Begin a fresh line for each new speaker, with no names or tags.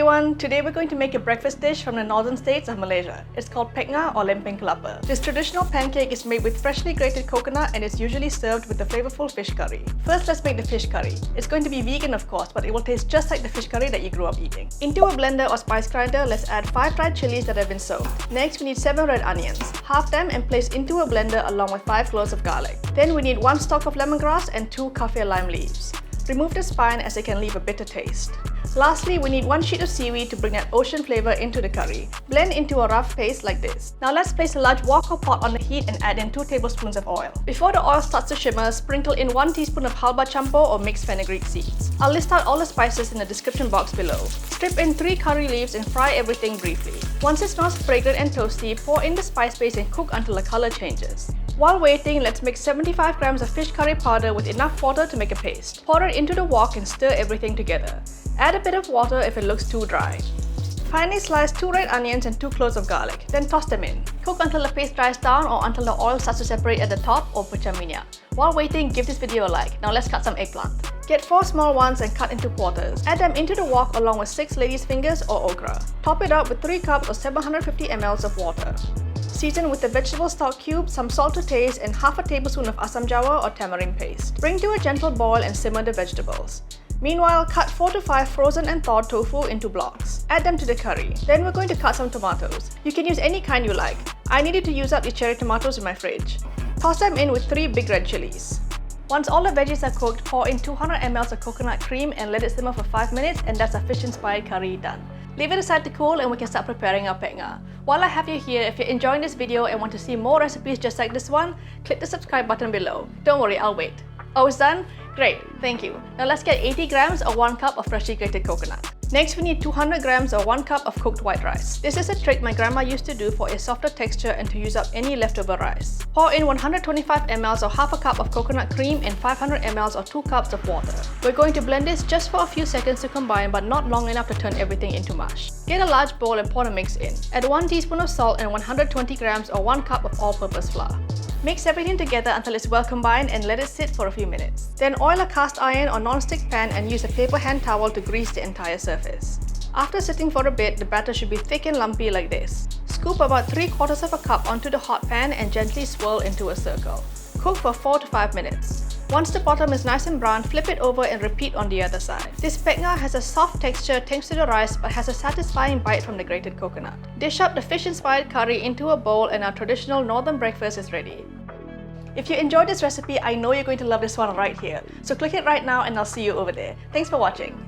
everyone! Today we're going to make a breakfast dish from the northern states of Malaysia. It's called Pek Nga or Lempeng Kelapa. This traditional pancake is made with freshly grated coconut and is usually served with a flavorful fish curry. First, let's make the fish curry. It's going to be vegan of course, but it will taste just like the fish curry that you grew up eating. Into a blender or spice grinder, let's add 5 dried chillies that have been soaked. Next, we need 7 red onions. Halve them and place into a blender along with 5 cloves of garlic. Then we need 1 stalk of lemongrass and 2 kaffir lime leaves. Remove the spine as it can leave a bitter taste. Lastly, we need 1 sheet of seaweed to bring that ocean flavor into the curry. Blend into a rough paste like this. Now let's place a large wok or pot on the heat and add in 2 tablespoons of oil. Before the oil starts to shimmer, sprinkle in 1 teaspoon of halba champur or mixed fenugreek seeds. I'll list out all the spices in the description box below. Strip in 3 curry leaves and fry everything briefly. Once it smells fragrant and toasty, pour in the spice paste and cook until the color changes. While waiting, let's mix 75 grams of fish curry powder with enough water to make a paste. Pour it into the wok and stir everything together. Add a bit of water if it looks too dry. Finally, slice 2 red onions and 2 cloves of garlic, then toss them in. Cook until the paste dries down or until the oil starts to separate at the top or pecah minyak. While waiting, give this video a like. Now let's cut some eggplant. Get 4 small ones and cut into quarters. Add them into the wok along with 6 lady's fingers or okra. Top it up with 3 cups or 750 ml of water. Season with the vegetable stock cube, some salt to taste, and half a tablespoon of asam jawa or tamarind paste. Bring to a gentle boil and simmer the vegetables. Meanwhile, cut 4 to 5 frozen and thawed tofu into blocks. Add them to the curry. Then we're going to cut some tomatoes. You can use any kind you like. I needed to use up the cherry tomatoes in my fridge. Toss them in with 3 big red chillies. Once all the veggies are cooked, pour in 200 ml of coconut cream and let it simmer for 5 minutes, and that's a fish-inspired curry done. Leave it aside to cool and we can start preparing our Pek Nga. While I have you here, if you're enjoying this video and want to see more recipes just like this one, click the subscribe button below. Don't worry, I'll wait. Oh, it's done? Great, thank you. Now let's get 80 grams or 1 cup of freshly grated coconut. Next, we need 200 grams or 1 cup of cooked white rice. This is a trick my grandma used to do for a softer texture and to use up any leftover rice. Pour in 125 ml or half a cup of coconut cream and 500 ml or 2 cups of water. We're going to blend this just for a few seconds to combine, but not long enough to turn everything into mush. Get a large bowl and pour the mix in. Add 1 teaspoon of salt and 120 grams or 1 cup of all-purpose flour. Mix everything together until it's well combined and let it sit for a few minutes. Then oil a cast iron or non-stick pan and use a paper hand towel to grease the entire surface. After sitting for a bit, the batter should be thick and lumpy like this. Scoop about 3/4 of a cup onto the hot pan and gently swirl into a circle. Cook for 4 to 5 minutes. Once the bottom is nice and brown, flip it over and repeat on the other side. This Pek Nga has a soft texture thanks to the rice but has a satisfying bite from the grated coconut. Dish up the fish-inspired curry into a bowl and our traditional northern breakfast is ready. If you enjoyed this recipe, I know you're going to love this one right here. So click it right now and I'll see you over there. Thanks for watching.